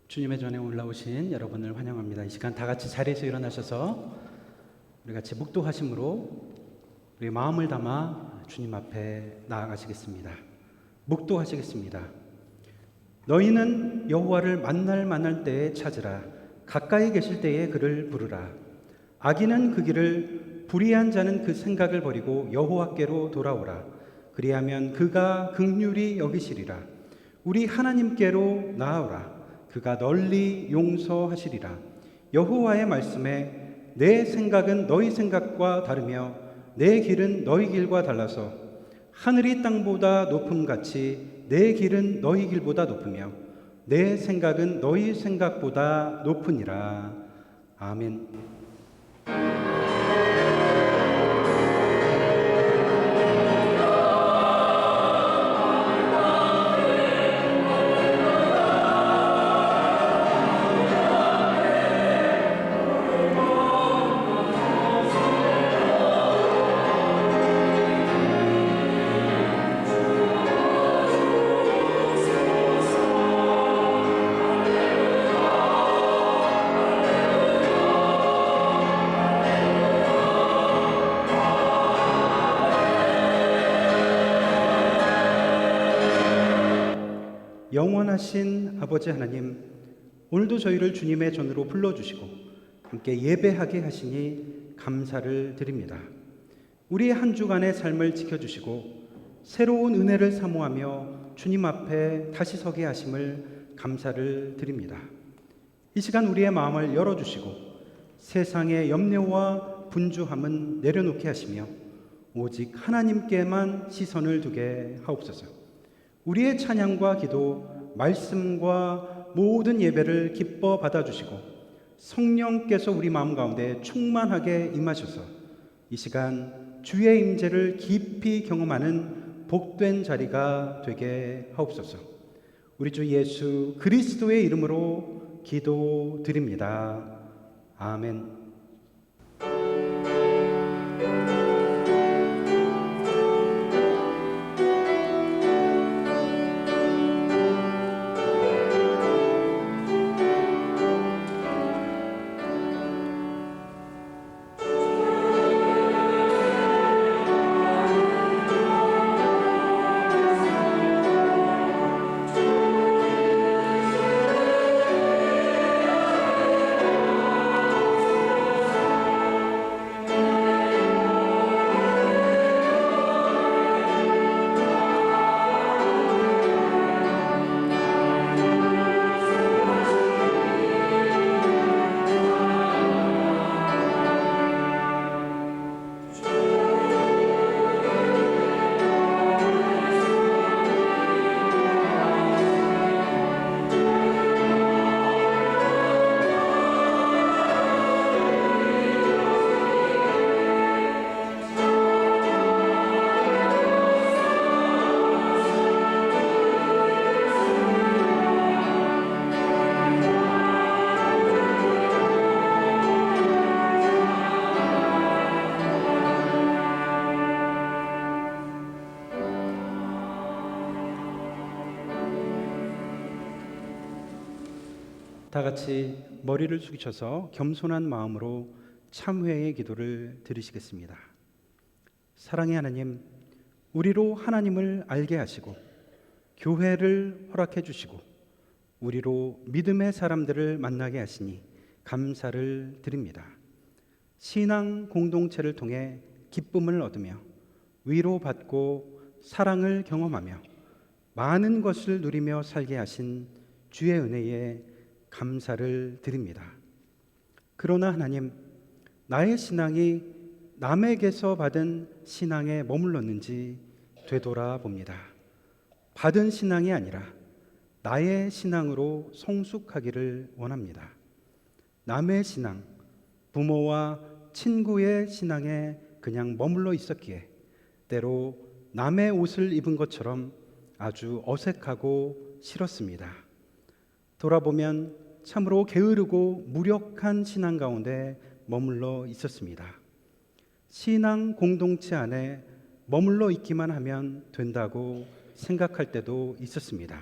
주님의 전에 올라오신 여러분을 환영합니다. 이 시간 다 같이 자리에서 일어나셔서 우리 같이 묵도하심으로 우리 마음을 담아 주님 앞에 나아가시겠습니다. 묵도하시겠습니다. 너희는 여호와를 만날 때에 찾으라. 가까이 계실 때에 그를 부르라. 악인은 그 길을, 불의한 자는 그 생각을 버리고 여호와께로 돌아오라. 그리하면 그가 긍휼히 여기시리라. 우리 하나님께로 나아오라. 그가 널리 용서하시리라. 여호와의 말씀에 내 생각은 너희 생각과 다르며 내 길은 너희 길과 달라서 하늘이 땅보다 높음같이 내 길은 너희 길보다 높으며 내 생각은 너희 생각보다 높으니라. 아멘. 영원하신 아버지 하나님, 오늘도 저희를 주님의 전으로 불러주시고 함께 예배하게 하시니 감사를 드립니다. 우리의 한 주간의 삶을 지켜주시고 새로운 은혜를 사모하며 주님 앞에 다시 서게 하심을 감사를 드립니다. 이 시간 우리의 마음을 열어주시고 세상의 염려와 분주함은 내려놓게 하시며 오직 하나님께만 시선을 두게 하옵소서. 우리의 찬양과 기도, 말씀과 모든 예배를 기뻐 받아주시고 성령께서 우리 마음 가운데 충만하게 임하셔서 이 시간 주의 임재를 깊이 경험하는 복된 자리가 되게 하옵소서. 우리 주 예수 그리스도의 이름으로 기도드립니다. 아멘. 다 같이 머리를 숙이셔서 겸손한 마음으로 참회의 기도를 드리시겠습니다. 사랑의 하나님, 우리로 하나님을 알게 하시고 교회를 허락해 주시고 우리로 믿음의 사람들을 만나게 하시니 감사를 드립니다. 신앙 공동체를 통해 기쁨을 얻으며 위로받고 사랑을 경험하며 많은 것을 누리며 살게 하신 주의 은혜에 감사를 드립니다. 그러나 하나님, 나의 신앙이 남에게서 받은 신앙에 머물렀는지 되돌아봅니다. 받은 신앙이 아니라 나의 신앙으로 성숙하기를 원합니다. 남의 신앙, 부모와 친구의 신앙에 그냥 머물러 있었기에 때로 남의 옷을 입은 것처럼 아주 어색하고 싫었습니다. 돌아보면 참으로 게으르고 무력한 신앙 가운데 머물러 있었습니다. 신앙 공동체 안에 머물러 있기만 하면 된다고 생각할 때도 있었습니다.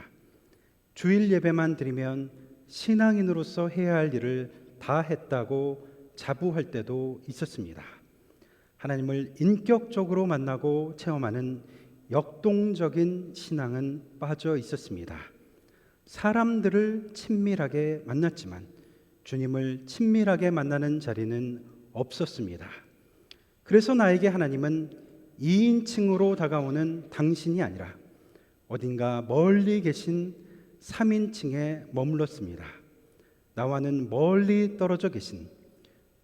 주일 예배만 드리면 신앙인으로서 해야 할 일을 다 했다고 자부할 때도 있었습니다. 하나님을 인격적으로 만나고 체험하는 역동적인 신앙은 빠져 있었습니다. 사람들을 친밀하게 만났지만 주님을 친밀하게 만나는 자리는 없었습니다. 그래서 나에게 하나님은 2인칭으로 다가오는 당신이 아니라 어딘가 멀리 계신 3인칭에 머물렀습니다. 나와는 멀리 떨어져 계신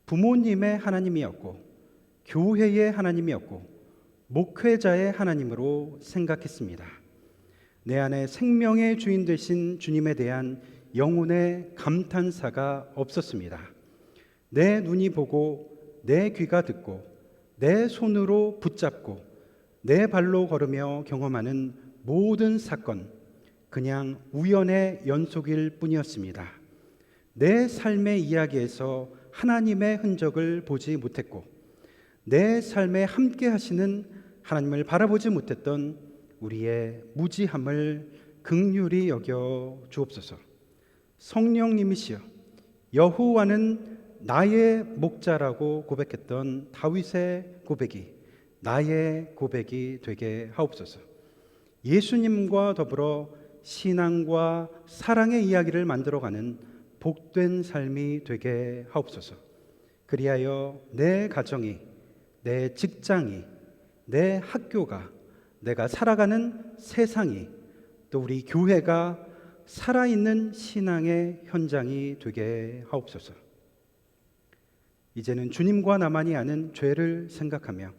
부모님의 하나님이었고 교회의 하나님이었고 목회자의 하나님으로 생각했습니다. 내 안에 생명의 주인 되신 주님에 대한 영혼의 감탄사가 없었습니다. 내 눈이 보고 내 귀가 듣고 내 손으로 붙잡고 내 발로 걸으며 경험하는 모든 사건, 그냥 우연의 연속일 뿐이었습니다. 내 삶의 이야기에서 하나님의 흔적을 보지 못했고 내 삶에 함께 하시는 하나님을 바라보지 못했던 우리의 무지함을 긍휼히 여겨 주옵소서. 성령님이시여 여호와는 나의 목자라고 고백했던 다윗의 고백이 나의 고백이 되게 하옵소서. 예수님과 더불어 신앙과 사랑의 이야기를 만들어가는 복된 삶이 되게 하옵소서. 그리하여 내 가정이, 내 직장이, 내 학교가, 내가 살아가는 세상이, 또 우리 교회가 살아있는 신앙의 현장이 되게 하옵소서. 이제는 주님과 나만이 아는 죄를 생각하며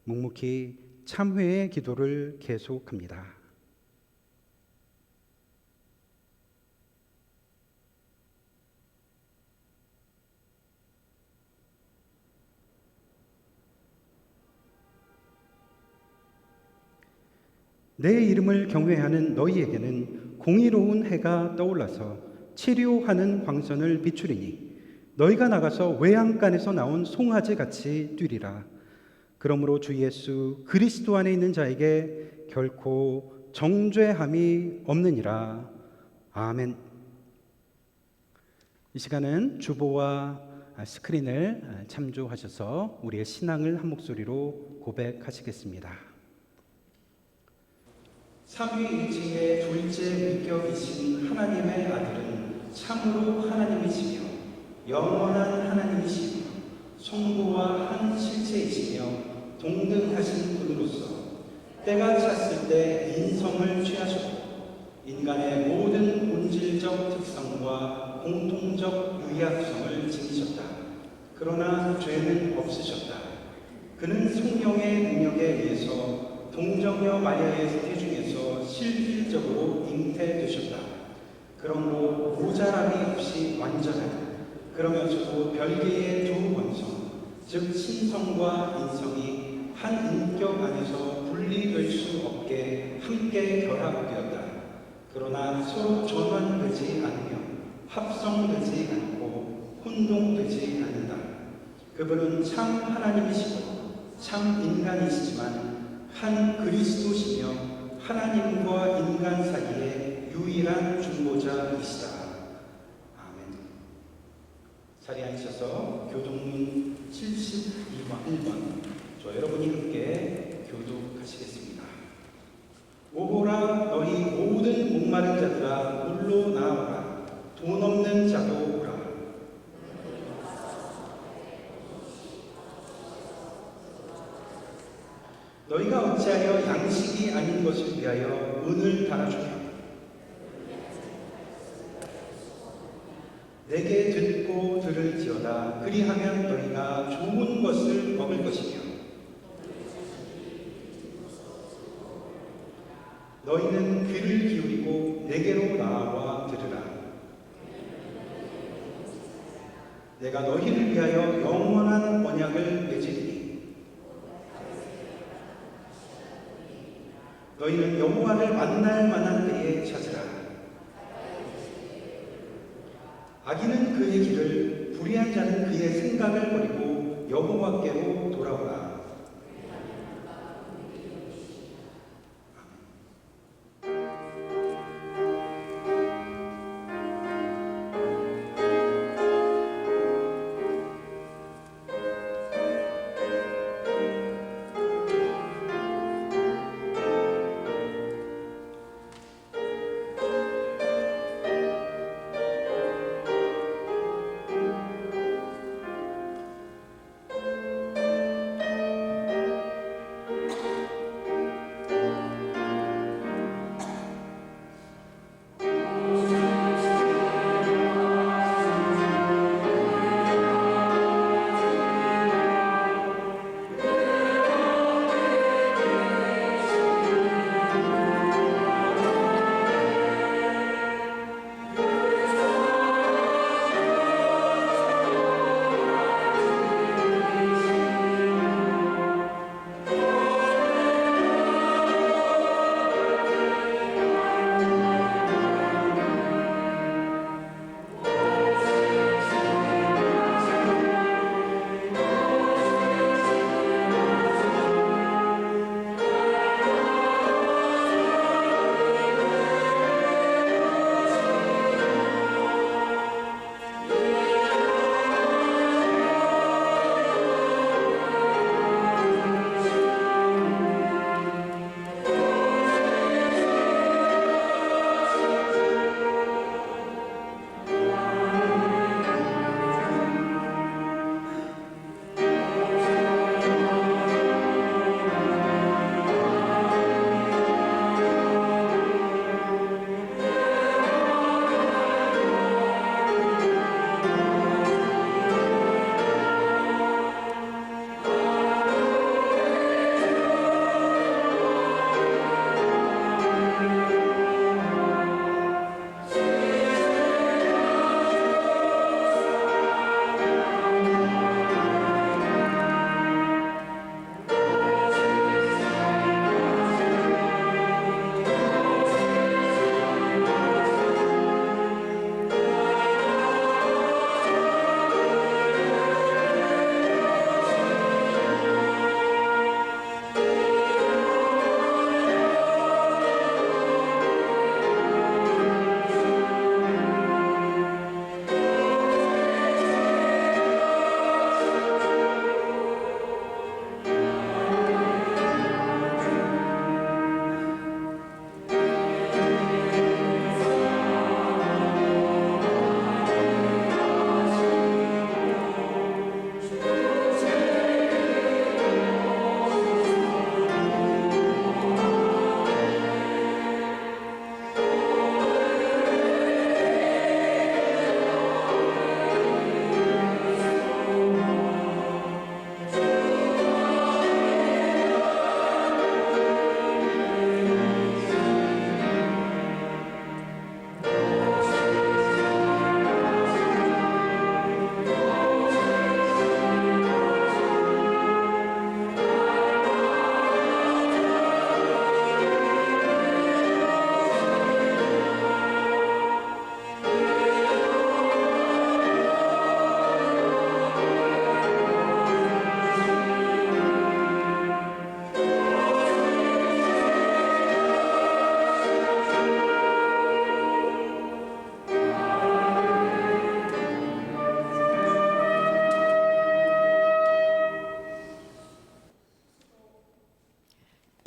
묵묵히 참회의 기도를 계속합니다. 내 이름을 경외하는 너희에게는 공의로운 해가 떠올라서 치료하는 광선을 비추리니 너희가 나가서 외양간에서 나온 송아지 같이 뛰리라. 그러므로 주 예수 그리스도 안에 있는 자에게 결코 정죄함이 없느니라. 아멘. 이 시간은 주보와 스크린을 참조하셔서 우리의 신앙을 한 목소리로 고백하시겠습니다. 삼위일체의 둘째 위격이신 하나님의 아들은 참으로 하나님이시며 영원한 하나님이시며 성부와 한 실체이시며 동등하신 분으로서 때가 찼을 때 인성을 취하셨고 인간의 모든 본질적 특성과 공통적 유의합성을 지니셨다. 그러나 죄는 없으셨다. 그는 성령의 능력에 의해서 동정녀 마리아의 태중에서 실질적으로 잉태되셨다. 그러므로 모자람이 없이 완전하다. 그러면서도 별개의 두 본성, 즉 신성과 인성이 한 인격 안에서 분리될 수 없게 함께 결합되었다. 그러나 서로 전환되지 않으며 합성되지 않고 혼동되지 않는다. 그분은 참 하나님이시고 참 인간이시지만 한 그리스도시며 하나님과 인간 사이의 유일한 중보자이시다. 아멘. 자리에 앉으셔서 교동문 72번 1번 저 여러분이 함께 교독하시겠습니다. 오호라 너희 모든 목마른 자들아 물로 나오라. 돈 없는 자도 오라. 너희가 어찌하여 양식이 아닌 것을 위하여 은을 달아주며 내게 듣고 들을지어다. 그리하면 너희가 좋은 것을 먹을 것이며 너희는 귀를 기울이고 내게로 나와 들으라. 내가 너희를 위하여 영원한 언약을 맺으리니 너희는 여호와를 만날 만한 때에 찾으라. 악인은 그의 길을, 불의한 자는 그의 생각을 버리고 여호와께로 돌아오라.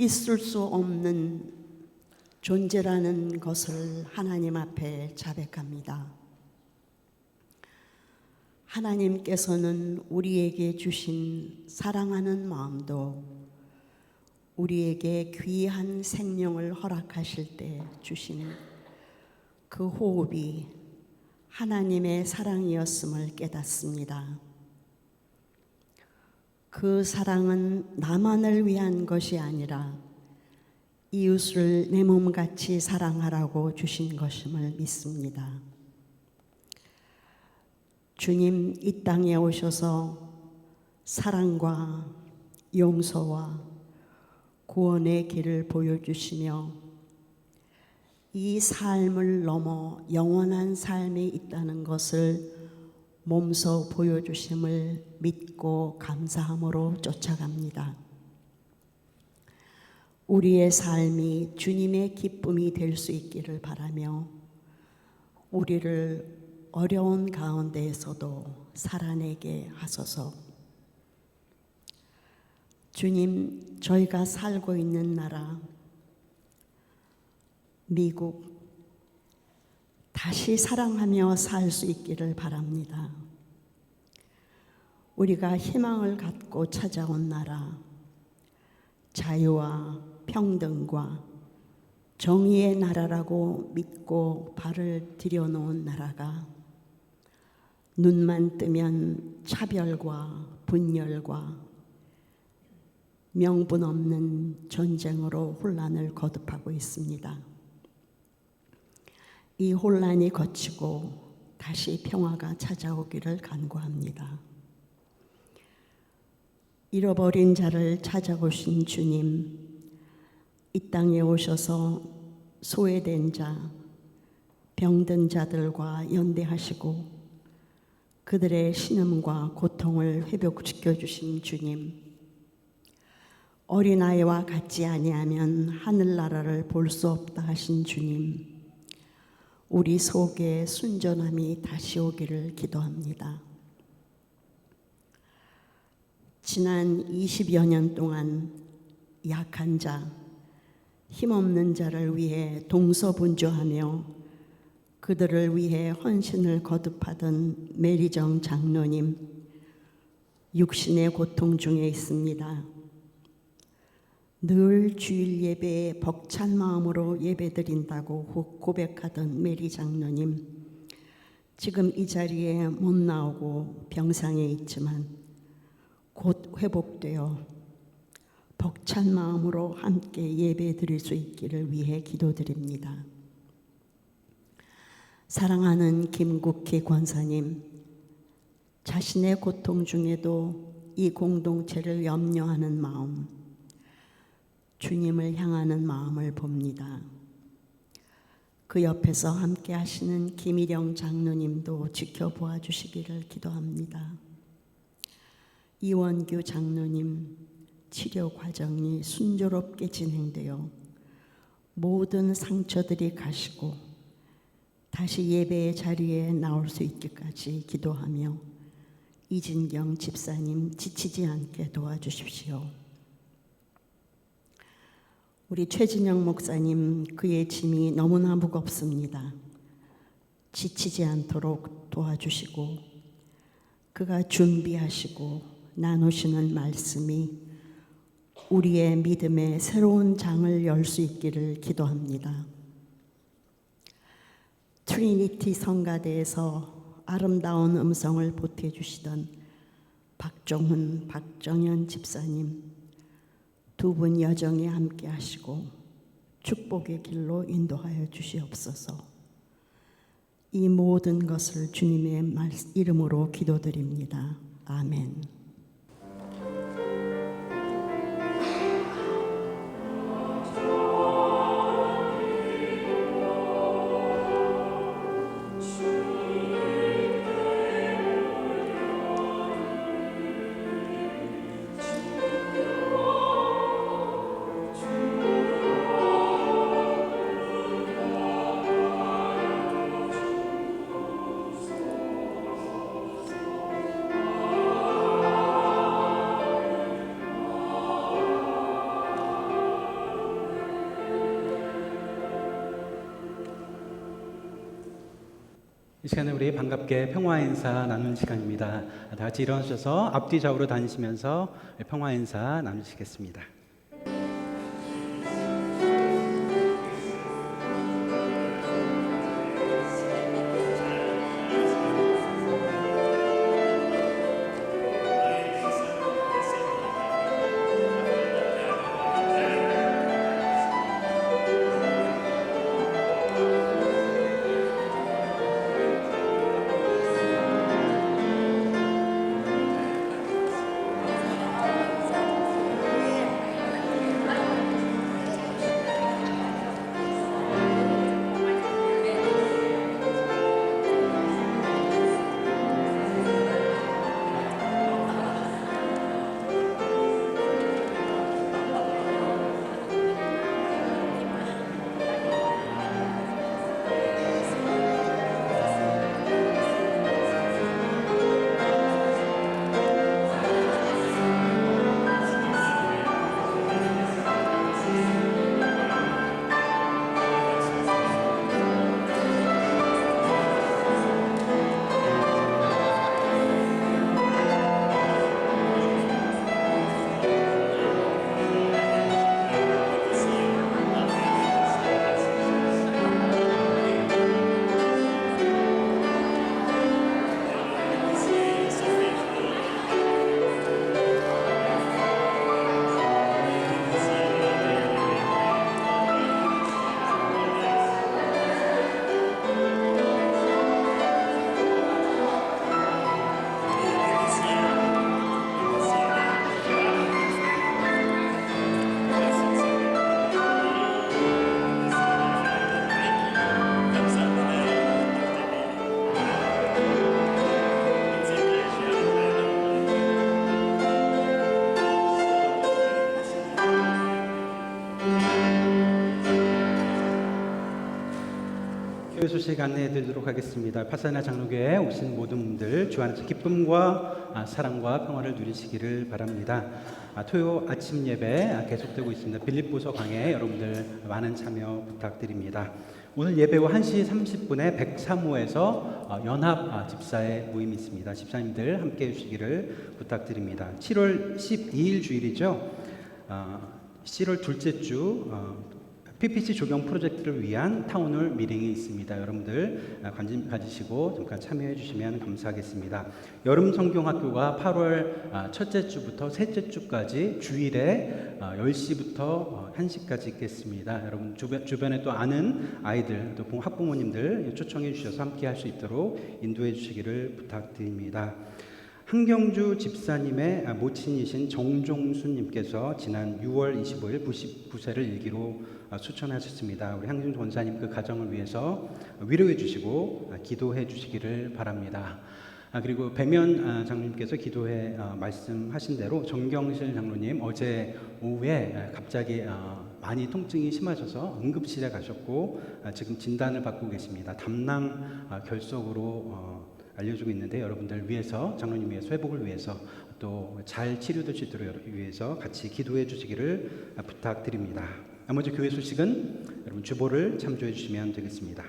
있을 수 없는 존재라는 것을 하나님 앞에 자백합니다. 하나님께서는 우리에게 주신 사랑하는 마음도 우리에게 귀한 생명을 허락하실 때 주신 그 호흡이 하나님의 사랑이었음을 깨닫습니다. 그 사랑은 나만을 위한 것이 아니라 이웃을 내 몸같이 사랑하라고 주신 것임을 믿습니다. 주님 이 땅에 오셔서 사랑과 용서와 구원의 길을 보여주시며 이 삶을 넘어 영원한 삶이 있다는 것을 몸소 보여주심을 믿고 감사함으로 쫓아갑니다. 우리의 삶이 주님의 기쁨이 될 수 있기를 바라며 우리를 어려운 가운데에서도 살아내게 하소서. 주님, 저희가 살고 있는 나라 미국 다시 사랑하며 살 수 있기를 바랍니다. 우리가 희망을 갖고 찾아온 나라, 자유와 평등과 정의의 나라라고 믿고 발을 들여놓은 나라가 눈만 뜨면 차별과 분열과 명분 없는 전쟁으로 혼란을 거듭하고 있습니다. 이 혼란이 거치고 다시 평화가 찾아오기를 간구합니다. 잃어버린 자를 찾아오신 주님, 이 땅에 오셔서 소외된 자, 병든 자들과 연대하시고 그들의 신음과 고통을 회복시켜 주신 주님, 어린아이와 같지 아니하면 하늘나라를 볼 수 없다 하신 주님, 우리 속에 순전함이 다시 오기를 기도합니다. 지난 20여 년 동안 약한 자, 힘없는 자를 위해 동서분주하며 그들을 위해 헌신을 거듭하던 메리정 장로님, 육신의 고통 중에 있습니다. 늘 주일 예배에 벅찬 마음으로 예배드린다고 고백하던 메리 장로님, 지금 이 자리에 못 나오고 병상에 있지만 곧 회복되어 벅찬 마음으로 함께 예배드릴 수 있기를 위해 기도드립니다. 사랑하는 김국희 권사님, 자신의 고통 중에도 이 공동체를 염려하는 마음, 주님을 향하는 마음을 봅니다. 그 옆에서 함께 하시는 김일영 장로님도 지켜보아 주시기를 기도합니다. 이원규 장로님, 치료 과정이 순조롭게 진행되어 모든 상처들이 가시고 다시 예배의 자리에 나올 수 있기까지 기도하며 이진경 집사님 지치지 않게 도와주십시오. 우리 최진영 목사님, 그의 짐이 너무나 무겁습니다. 지치지 않도록 도와주시고 그가 준비하시고 나누시는 말씀이 우리의 믿음의 새로운 장을 열 수 있기를 기도합니다. 트리니티 성가대에서 아름다운 음성을 보태주시던 박종훈, 박정현 집사님, 두 분 여정에 함께 하시고 축복의 길로 인도하여 주시옵소서. 이 모든 것을 주님의 이름으로 기도드립니다. 아멘. 이 시간에 우리 반갑게 평화 인사 나누는 시간입니다. 다 같이 일어나셔서 앞뒤 좌우로 다니시면서 평화 인사 나누시겠습니다. 교회 소식 안내해 드리도록 하겠습니다. 파사나 장로교회에 오신 모든 분들 주 안에서 기쁨과 사랑과 평화를 누리시기를 바랍니다. 토요 아침 예배 계속되고 있습니다. 빌립보서 강해 여러분들 많은 참여 부탁드립니다. 오늘 예배 후 1시 30분에 103호에서 연합 집사의 모임이 있습니다. 집사님들 함께 해주시기를 부탁드립니다. 7월 12일 주일이죠. 7월 둘째 주 PPC 조경 프로젝트를 위한 타운홀 미팅이 있습니다. 여러분들 관심 가지시고 잠깐 참여해 주시면 감사하겠습니다. 여름 성경학교가 8월 첫째 주부터 셋째 주까지 주일에 10시부터 1시까지 있겠습니다. 여러분 주변에 또 아는 아이들 또 학부모님들 초청해 주셔서 함께 할 수 있도록 인도해 주시기를 부탁드립니다. 한경주 집사님의 모친이신 정종수님께서 지난 6월 25일 99세를 일기로 추천하셨습니다. 우리 한경주 권사님 그 가정을 위해서 위로해 주시고 기도해 주시기를 바랍니다. 그리고 배면 장로님께서 기도해 말씀하신 대로 정경실 장로님 어제 오후에 갑자기 많이 통증이 심하셔서 응급실에 가셨고 지금 진단을 받고 계십니다. 담낭 결석으로 알려주고 있는데 여러분들 위해서 장로님 위해서 회복을 위해서 또 잘 치료될 수 있도록 위해서 같이 기도해 주시기를 부탁드립니다. 나머지 교회 소식은 여러분 주보를 참조해 주시면 되겠습니다.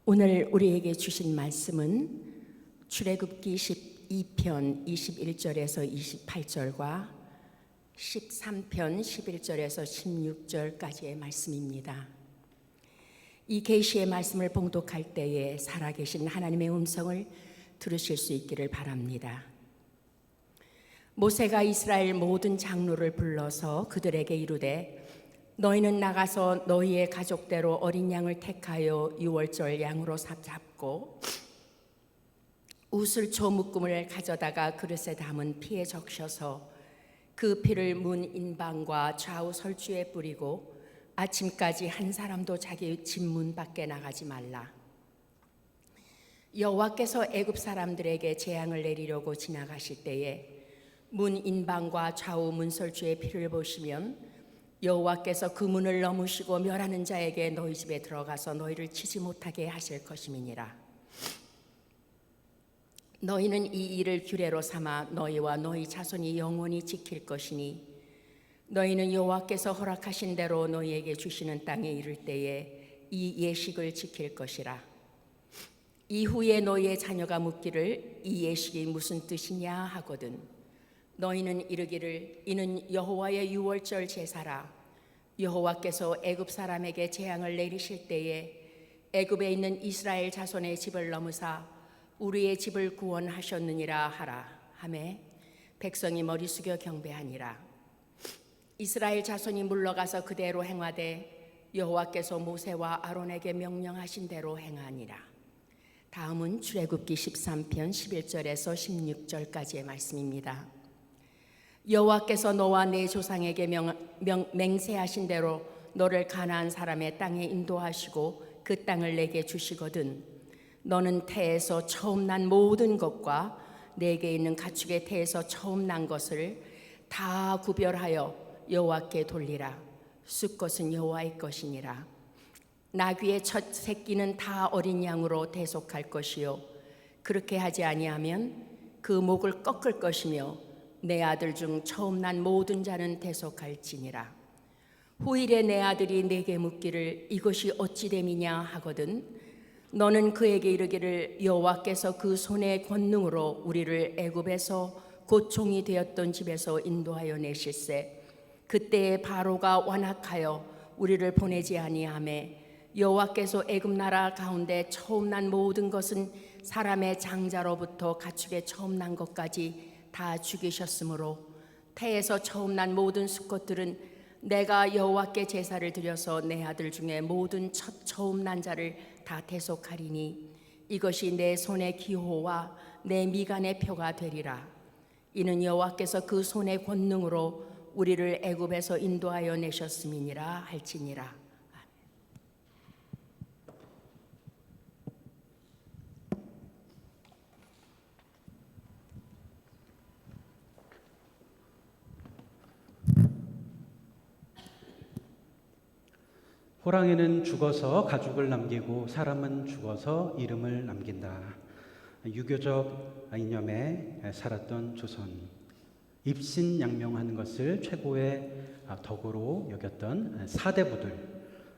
오늘 우리에게 주신 말씀은 출애굽기 12편 21절에서 28절과 13편 11절에서 16절까지의 말씀입니다. 이 계시의 말씀을 봉독할 때에 살아계신 하나님의 음성을 들으실 수 있기를 바랍니다. 모세가 이스라엘 모든 장로를 불러서 그들에게 이르되 너희는 나가서 너희의 가족대로 어린 양을 택하여 유월절 양으로 잡고 우슬초 묶음을 가져다가 그릇에 담은 피에 적셔서 그 피를 문 인방과 좌우 설주에 뿌리고 아침까지 한 사람도 자기 집 문 밖에 나가지 말라. 여호와께서 애굽 사람들에게 재앙을 내리려고 지나가실 때에 문 인방과 좌우 문설주의 피를 보시면 여호와께서 그 문을 넘으시고 멸하는 자에게 너희 집에 들어가서 너희를 치지 못하게 하실 것임이니라. 너희는 이 일을 규례로 삼아 너희와 너희 자손이 영원히 지킬 것이니 너희는 여호와께서 허락하신 대로 너희에게 주시는 땅에 이를 때에 이 예식을 지킬 것이라. 이후에 너희의 자녀가 묻기를 이 예식이 무슨 뜻이냐 하거든 너희는 이르기를 이는 여호와의 유월절 제사라. 여호와께서 애굽 사람에게 재앙을 내리실 때에 애굽에 있는 이스라엘 자손의 집을 넘으사 우리의 집을 구원하셨느니라 하라 하매 백성이 머리 숙여 경배하니라. 이스라엘 자손이 물러가서 그대로 행하되 여호와께서 모세와 아론에게 명령하신 대로 행하니라. 다음은 출애굽기 13편 11절에서 16절까지의 말씀입니다. 여호와께서 너와 네 조상에게 맹세하신 대로 너를 가나안 사람의 땅에 인도하시고 그 땅을 내게 주시거든 너는 태에서 처음 난 모든 것과 내게 있는 가축의 태에서 처음 난 것을 다 구별하여 여호와께 돌리라. 숫것은 여호와의 것이니라. 나귀의 첫 새끼는 다 어린 양으로 대속할 것이요 그렇게 하지 아니하면 그 목을 꺾을 것이며 내 아들 중 처음 난 모든 자는 대속할지니라. 후일에 내 아들이 내게 묻기를 이것이 어찌 됨이냐 하거든 너는 그에게 이르기를 여호와께서 그 손의 권능으로 우리를 애굽에서 곧 종이 되었던 집에서 인도하여 내실세 그때에 바로가 완악하여 우리를 보내지 아니하매 여호와께서 애굽 나라 가운데 처음 난 모든 것은 사람의 장자로부터 가축의 처음 난 것까지 다 죽이셨으므로 태에서 처음 난 모든 수컷들은 내가 여호와께 제사를 드려서 내 아들 중에 모든 첫 처음 난 자를 다 대속하리니 이것이 내 손의 기호와 내 미간의 표가 되리라. 이는 여호와께서 그 손의 권능으로 우리를 애굽에서 인도하여 내셨음이니라 할지니라. 호랑이는 죽어서 가죽을 남기고 사람은 죽어서 이름을 남긴다. 유교적 이념에 살았던 조선, 입신양명하는 것을 최고의 덕으로 여겼던 사대부들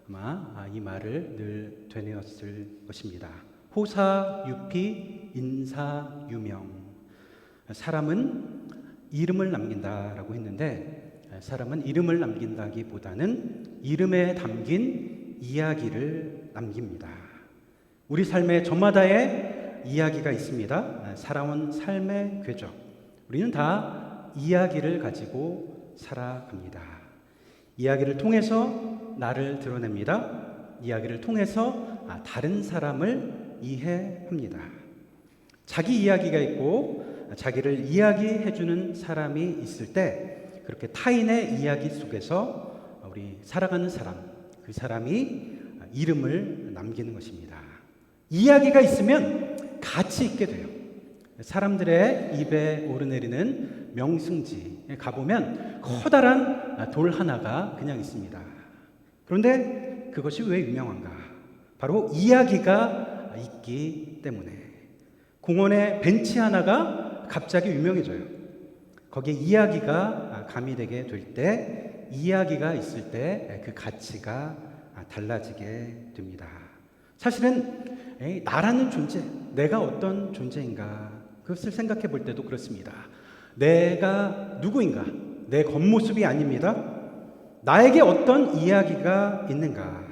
아마 이 말을 늘 되뇌었을 것입니다. 호사유피 인사유명. 사람은 이름을 남긴다라고 했는데 사람은 이름을 남긴다기보다는 이름에 담긴 이야기를 남깁니다. 우리 삶의 저마다의 이야기가 있습니다. 살아온 삶의 궤적. 우리는 다 이야기를 가지고 살아갑니다. 이야기를 통해서 나를 드러냅니다. 이야기를 통해서 다른 사람을 이해합니다. 자기 이야기가 있고 자기를 이야기해주는 사람이 있을 때 그렇게 타인의 이야기 속에서 우리 살아가는 사람, 그 사람이 이름을 남기는 것입니다. 이야기가 있으면 가치 있게 돼요. 사람들의 입에 오르내리는 명승지에 가보면 커다란 돌 하나가 그냥 있습니다. 그런데 그것이 왜 유명한가? 바로 이야기가 있기 때문에. 공원에 벤치 하나가 갑자기 유명해져요. 거기에 이야기가 가미되게 될 때, 이야기가 있을 때 그 가치가 달라지게 됩니다. 사실은 나라는 존재, 내가 어떤 존재인가, 그것을 생각해 볼 때도 그렇습니다. 내가 누구인가? 내 겉모습이 아닙니다. 나에게 어떤 이야기가 있는가?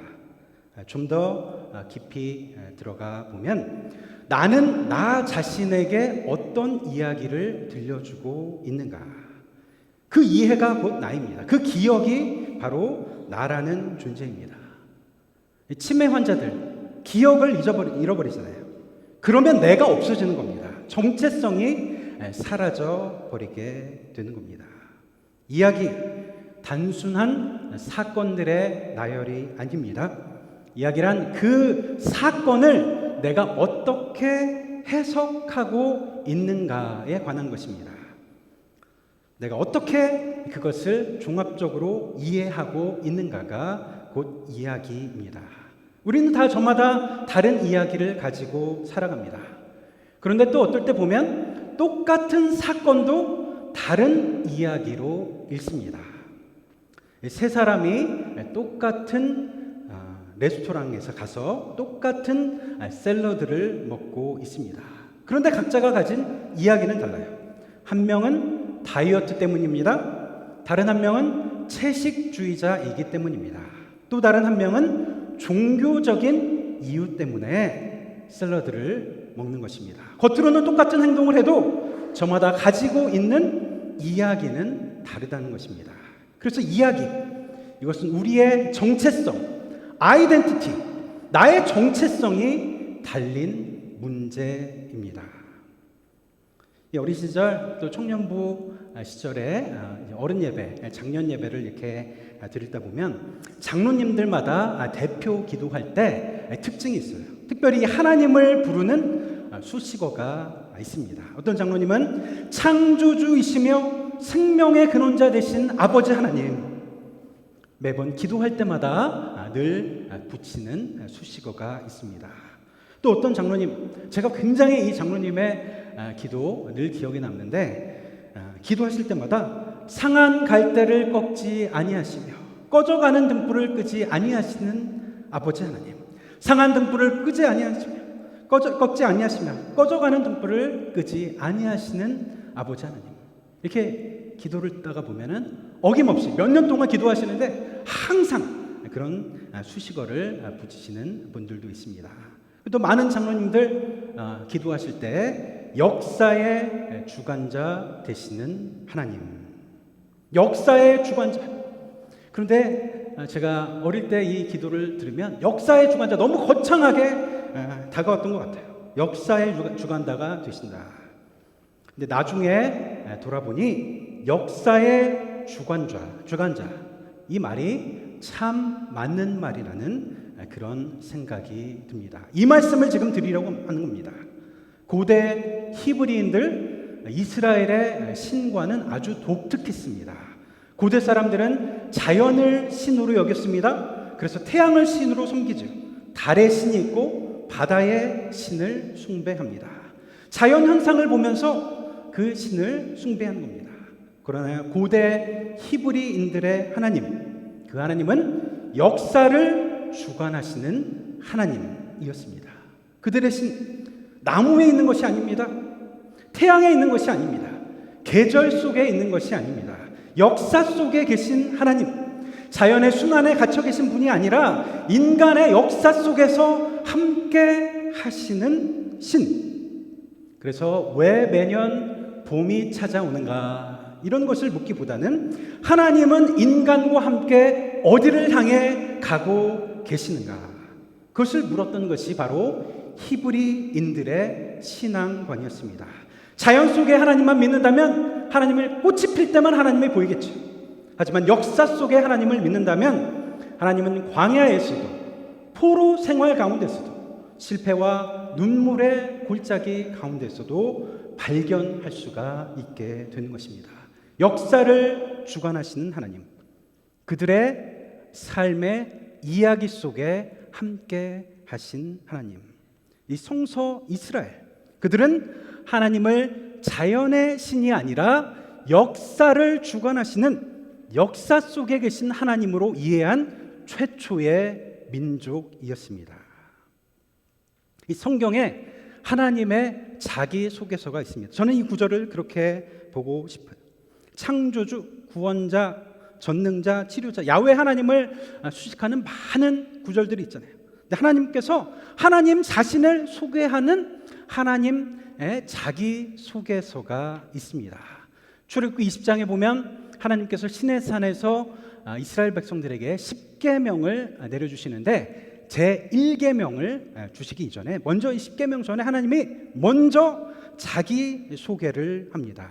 좀 더 깊이 들어가 보면 나는 나 자신에게 어떤 이야기를 들려주고 있는가? 그 이해가 곧 나입니다. 그 기억이 바로 나라는 존재입니다. 치매 환자들 기억을 잃어버리잖아요. 그러면 내가 없어지는 겁니다. 정체성이 사라져 버리게 되는 겁니다. 이야기, 단순한 사건들의 나열이 아닙니다. 이야기란 그 사건을 내가 어떻게 해석하고 있는가에 관한 것입니다. 내가 어떻게 그것을 종합적으로 이해하고 있는가가 곧 이야기입니다. 우리는 다 저마다 다른 이야기를 가지고 살아갑니다. 그런데 또 어떨 때 보면 똑같은 사건도 다른 이야기로 읽습니다. 세 사람이 똑같은 레스토랑에서 가서 똑같은 샐러드를 먹고 있습니다. 그런데 각자가 가진 이야기는 달라요. 한 명은 다이어트 때문입니다. 다른 한 명은 채식주의자이기 때문입니다. 또 다른 한 명은 종교적인 이유 때문에 샐러드를 먹는 것입니다. 겉으로는 똑같은 행동을 해도 저마다 가지고 있는 이야기는 다르다는 것입니다. 그래서 이야기, 이것은 우리의 정체성, 아이덴티티, 나의 정체성이 달린 문제입니다. 어린 시절 또 청년부 시절에 어른 예배, 장년 예배를 이렇게 드리다 보면 장로님들마다 대표 기도할 때 특징이 있어요. 특별히 하나님을 부르는 수식어가 있습니다. 어떤 장로님은 창조주이시며 생명의 근원자 되신 아버지 하나님, 매번 기도할 때마다 늘 붙이는 수식어가 있습니다. 또 어떤 장로님, 제가 굉장히 이 장로님의 기도 늘 기억에 남는데 기도하실 때마다 상한 갈대를 꺾지 아니하시며 꺼져가는 등불을 끄지 아니하시는 아버지 하나님, 상한 등불을 끄지 아니하시며 꺾지 아니하시며 꺼져가는 등불을 끄지 아니하시는 아버지 하나님, 이렇게 기도를 듣다가 보면은 어김없이 몇 년 동안 기도하시는데 항상 그런 수식어를 붙이시는 분들도 있습니다. 또 많은 장로님들 기도하실 때 역사의 주관자 되시는 하나님, 역사의 주관자. 그런데 제가 어릴 때 이 기도를 들으면 역사의 주관자, 너무 거창하게 다가왔던 것 같아요. 역사의 주관자가 되신다. 근데 나중에 돌아보니 역사의 주관자, 이 말이 참 맞는 말이라는 그런 생각이 듭니다. 이 말씀을 지금 드리려고 하는 겁니다. 고대 히브리인들, 이스라엘의 신과는 아주 독특했습니다. 고대 사람들은 자연을 신으로 여겼습니다. 그래서 태양을 신으로 섬기죠. 달의 신이 있고 바다의 신을 숭배합니다. 자연 현상을 보면서 그 신을 숭배하는 겁니다. 그러나 고대 히브리인들의 하나님, 그 하나님은 역사를 주관하시는 하나님이었습니다. 그들의 신, 나무에 있는 것이 아닙니다. 태양에 있는 것이 아닙니다. 계절 속에 있는 것이 아닙니다. 역사 속에 계신 하나님, 자연의 순환에 갇혀 계신 분이 아니라 인간의 역사 속에서 함께 하시는 신. 그래서 왜 매년 봄이 찾아오는가, 이런 것을 묻기보다는 하나님은 인간과 함께 어디를 향해 가고 계시는가, 그것을 물었던 것이 바로 히브리인들의 신앙관이었습니다. 자연 속에 하나님만 믿는다면 하나님을 꽃이 필 때만 하나님이 보이겠죠. 하지만 역사 속에 하나님을 믿는다면 하나님은 광야에서도, 포로 생활 가운데서도, 실패와 눈물의 골짜기 가운데서도 발견할 수가 있게 되는 것입니다. 역사를 주관하시는 하나님, 그들의 삶의 이야기 속에 함께 하신 하나님, 이 성서 이스라엘, 그들은 하나님을 자연의 신이 아니라 역사를 주관하시는, 역사 속에 계신 하나님으로 이해한 최초의 민족이었습니다. 이 성경에 하나님의 자기소개서가 있습니다. 저는 이 구절을 그렇게 보고 싶어요. 창조주, 구원자, 전능자, 치료자, 야훼 하나님을 수식하는 많은 구절들이 있잖아요. 근데 하나님께서 하나님 자신을 소개하는 하나님의 자기소개서가 있습니다. 출애굽기 20장에 보면 하나님께서 시내산에서 이스라엘 백성들에게 10계명을 내려주시는데 제1계명을 주시기 이전에 먼저 이 10계명 전에 하나님이 먼저 자기 소개를 합니다.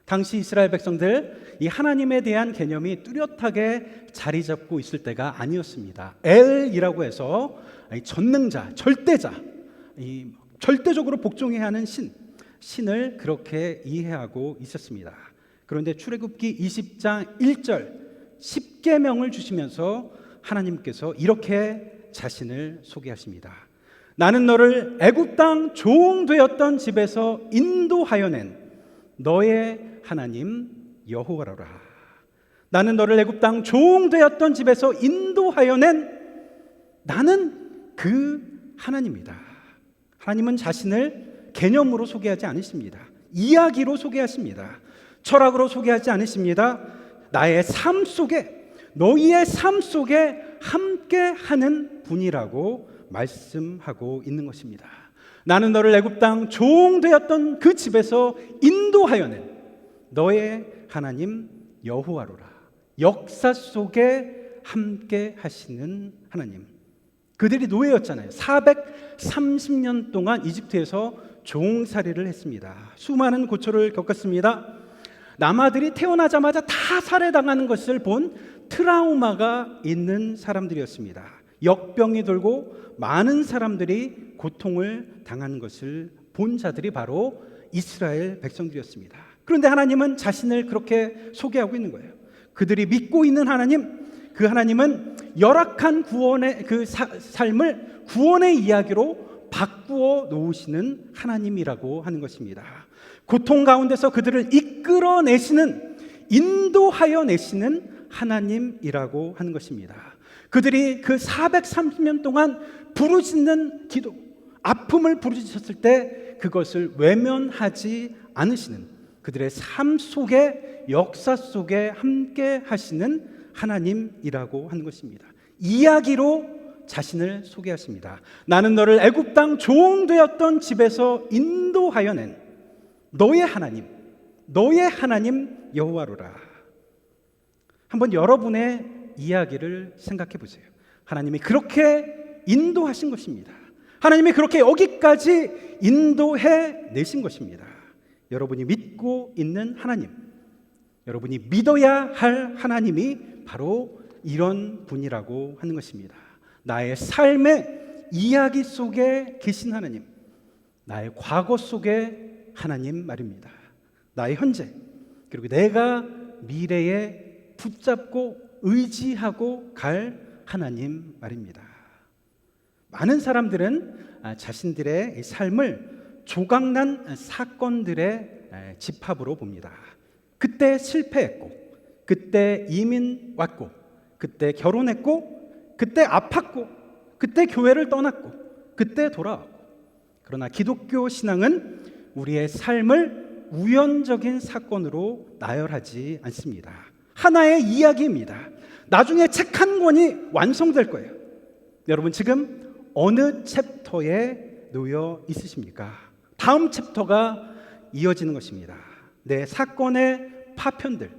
당시 이스라엘 백성들 이 하나님에 대한 개념이 뚜렷하게 자리 잡고 있을 때가 아니었습니다. 엘이라고 해서 전능자, 절대자, 이 절대적으로 복종해야 하는 신을 그렇게 이해하고 있었습니다. 그런데 출애굽기 20장 1절 10계명을 주시면서 하나님께서 이렇게 자신을 소개하십니다. 나는 너를 애굽 땅 종 되었던 집에서 인도하여 낸 너의 하나님 여호와라. 나는 너를 애굽 땅 종 되었던 집에서 인도하여 낸 나는 그 하나님이다. 하나님은 자신을 개념으로 소개하지 않으십니다. 이야기로 소개하십니다. 철학으로 소개하지 않으십니다. 나의 삶 속에, 너희의 삶 속에 함께하는 분이라고 말씀하고 있는 것입니다. 나는 너를 애굽 땅 종 되었던 그 집에서 인도하여 낸 너의 하나님 여호와로라. 역사 속에 함께 하시는 하나님. 그들이 노예였잖아요. 430년 동안 이집트에서 종살이를 했습니다. 수많은 고초를 겪었습니다. 남아들이 태어나자마자 다 살해당하는 것을 본 트라우마가 있는 사람들이었습니다. 역병이 돌고 많은 사람들이 고통을 당한 것을 본 자들이 바로 이스라엘 백성들이었습니다. 그런데 하나님은 자신을 그렇게 소개하고 있는 거예요. 그들이 믿고 있는 하나님, 그 하나님은 열악한 구원의 그 삶을 구원의 이야기로 바꾸어 놓으시는 하나님이라고 하는 것입니다. 고통 가운데서 그들을 이끌어내시는, 인도하여 내시는 하나님이라고 하는 것입니다. 그들이 그 430년 동안 부르짖는 기도, 아픔을 부르짖었을 때 그것을 외면하지 않으시는, 그들의 삶 속에, 역사 속에 함께 하시는 하나님이라고 하는 것입니다. 이야기로 자신을 소개하십니다. 나는 너를 애굽 땅 종 되었던 집에서 인도하여 낸 너의 하나님, 너의 하나님 여호와로라. 한번 여러분의 이야기를 생각해 보세요. 하나님이 그렇게 인도하신 것입니다. 하나님이 그렇게 여기까지 인도해 내신 것입니다. 여러분이 믿고 있는 하나님, 여러분이 믿어야 할 하나님이 바로 이런 분이라고 하는 것입니다. 나의 삶의 이야기 속에 계신 하나님, 나의 과거 속에 하나님 말입니다. 나의 현재, 그리고 내가 미래에 붙잡고 의지하고 갈 하나님 말입니다. 많은 사람들은 자신들의 삶을 조각난 사건들의 집합으로 봅니다. 그때 실패했고, 그때 이민 왔고, 그때 결혼했고, 그때 아팠고, 그때 교회를 떠났고, 그때 돌아왔고. 그러나 기독교 신앙은 우리의 삶을 우연적인 사건으로 나열하지 않습니다. 하나의 이야기입니다. 나중에 책 한 권이 완성될 거예요. 여러분 지금 어느 챕터에 놓여 있으십니까? 다음 챕터가 이어지는 것입니다. 내 사건의 파편들,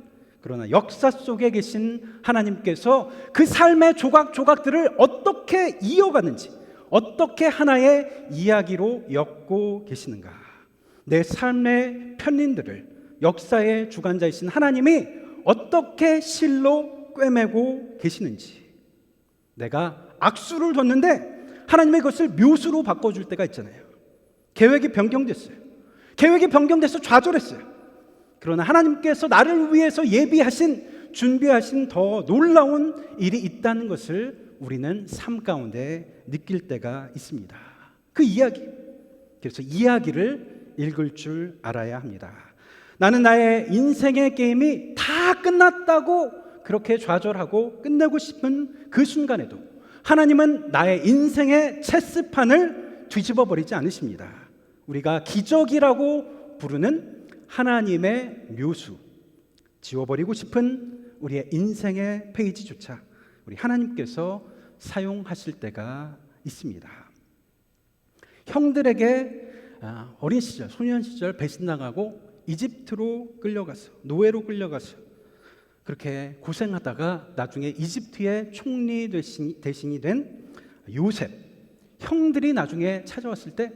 그러나 역사 속에 계신 하나님께서 그 삶의 조각조각들을 어떻게 이어가는지, 어떻게 하나의 이야기로 엮고 계시는가. 내 삶의 편린들을 역사의 주관자이신 하나님이 어떻게 실로 꿰매고 계시는지. 내가 악수를 뒀는데 하나님이 그것을 묘수로 바꿔줄 때가 있잖아요. 계획이 변경됐어요. 계획이 변경돼서 좌절했어요. 그러나 하나님께서 나를 위해서 예비하신, 준비하신 더 놀라운 일이 있다는 것을 우리는 삶 가운데 느낄 때가 있습니다. 그 이야기, 그래서 이야기를 읽을 줄 알아야 합니다. 나는 나의 인생의 게임이 다 끝났다고 그렇게 좌절하고 끝내고 싶은 그 순간에도 하나님은 나의 인생의 체스판을 뒤집어 버리지 않으십니다. 우리가 기적이라고 부르는 하나님의 묘수, 지워버리고 싶은 우리의 인생의 페이지조차 우리 하나님께서 사용하실 때가 있습니다. 형들에게 어린 시절, 소년 시절 배신당하고 이집트로 끌려가서, 노예로 끌려가서 그렇게 고생하다가 나중에 이집트의 총리 대신이 된 요셉, 형들이 나중에 찾아왔을 때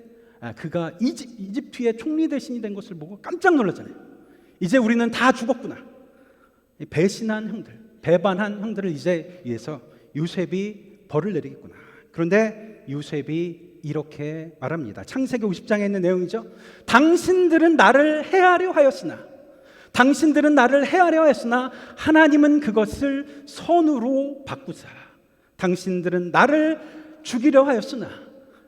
그가 이집트의 총리 대신이 된 것을 보고 깜짝 놀랐잖아요. 이제 우리는 다 죽었구나. 배신한 형들, 배반한 형들을 이제 위해서 요셉이 벌을 내리겠구나. 그런데 요셉이 이렇게 말합니다. 창세기 50장에 있는 내용이죠. 당신들은 나를 해하려 하였으나 하나님은 그것을 선으로 바꾸사. 당신들은 나를 죽이려 하였으나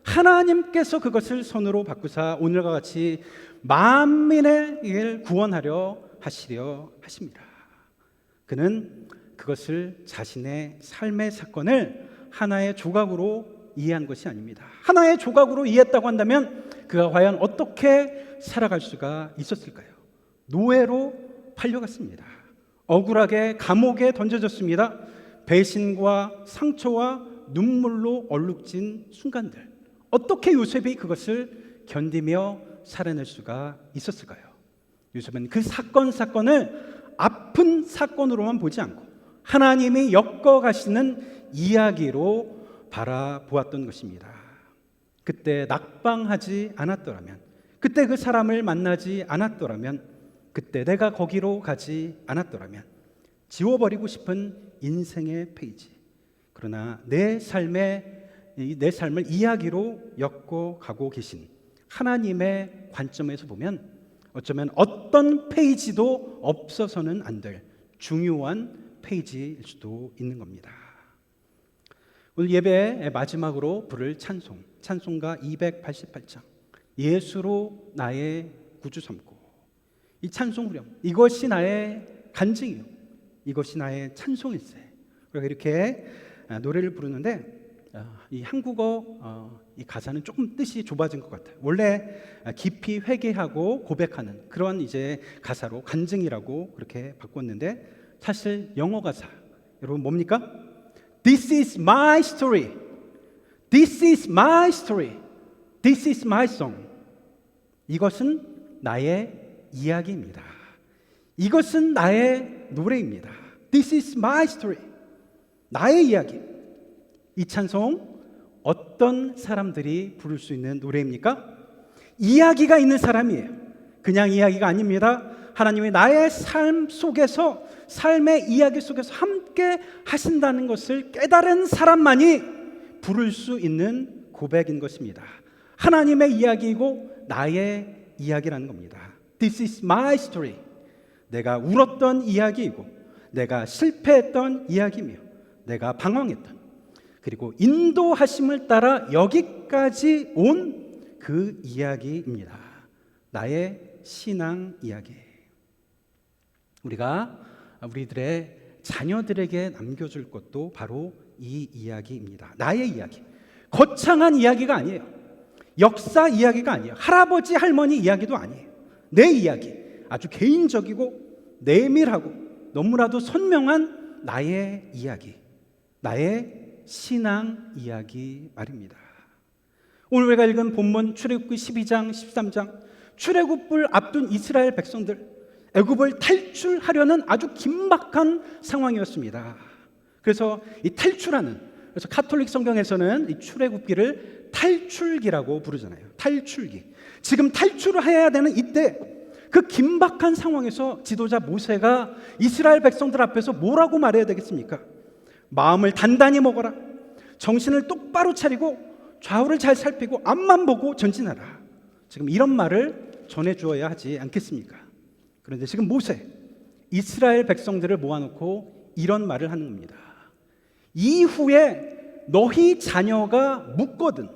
하나님께서 그것을 선으로 바꾸사 오늘과 같이 만민의 일 구원하려 하시려 하십니다. 그는 그것을 자신의 삶의 사건을 하나의 조각으로 이해한 것이 아닙니다. 하나의 조각으로 이해했다고 한다면 그가 과연 어떻게 살아갈 수가 있었을까요? 노예로 팔려갔습니다. 억울하게 감옥에 던져졌습니다. 배신과 상처와 눈물로 얼룩진 순간들, 어떻게 요셉이 그것을 견디며 살아낼 수가 있었을까요? 요셉은 그 사건을 아픈 사건으로만 보지 않고 하나님이 엮어가시는 이야기로 바라보았던 것입니다. 그때 낙방하지 않았더라면, 그때 그 사람을 만나지 않았더라면, 그때 내가 거기로 가지 않았더라면, 지워버리고 싶은 인생의 페이지, 그러나 내 삶을 이야기로 엮어가고 계신 하나님의 관점에서 보면 어쩌면 어떤 페이지도 없어서는 안 될 중요한 페이지일 수도 있는 겁니다. 오늘 예배의 마지막으로 부를 찬송가 288장, 예수로 나의 구주 삼고. 이 찬송 후렴, 이것이 나의 간증이요, 이것이 나의 찬송일세. 우리가 이렇게 노래를 부르는데 이 한국어 이 가사는 조금 뜻이 좁아진 것 같아요. 원래 깊이 회개하고 고백하는 그런 이제 가사로 간증이라고 그렇게 바꿨는데, 사실 영어 가사 여러분 뭡니까? This is my story. This is my story. This is my song. 이것은 나의 이야기입니다. 이것은 나의 노래입니다. This is my story. 나의 이야기. 이 찬송 어떤 사람들이 부를 수 있는 노래입니까? 이야기가 있는 사람이에요. 그냥 이야기가 아닙니다. 하나님이 나의 삶 속에서, 삶의 이야기 속에서 함께 하신다는 것을 깨달은 사람만이 부를 수 있는 고백인 것입니다. 하나님의 이야기이고 나의 이야기라는 겁니다. This is my story. 내가 울었던 이야기이고, 내가 실패했던 이야기며, 내가 방황했던, 그리고 인도하심을 따라 여기까지 온 그 이야기입니다. 나의 신앙 이야기. 우리가 우리들의 자녀들에게 남겨줄 것도 바로 이 이야기입니다. 나의 이야기. 거창한 이야기가 아니에요. 역사 이야기가 아니에요. 할아버지 할머니 이야기도 아니에요. 내 이야기. 아주 개인적이고 내밀하고 너무나도 선명한 나의 이야기. 나의 신앙 이야기 말입니다. 오늘 우리가 읽은 본문 출애굽기 12장 13장, 출애굽을 앞둔 이스라엘 백성들, 애굽을 탈출하려는 아주 긴박한 상황이었습니다. 그래서 이 탈출하는, 그래서 가톨릭 성경에서는 이 출애굽기를 탈출기라고 부르잖아요. 탈출기. 지금 탈출을 해야 되는 이때 그 긴박한 상황에서 지도자 모세가 이스라엘 백성들 앞에서 뭐라고 말해야 되겠습니까? 마음을 단단히 먹어라. 정신을 똑바로 차리고 좌우를 잘 살피고 앞만 보고 전진하라. 지금 이런 말을 전해주어야 하지 않겠습니까? 그런데 지금 모세, 이스라엘 백성들을 모아놓고 이런 말을 하는 겁니다. 이후에 너희 자녀가 묻거든,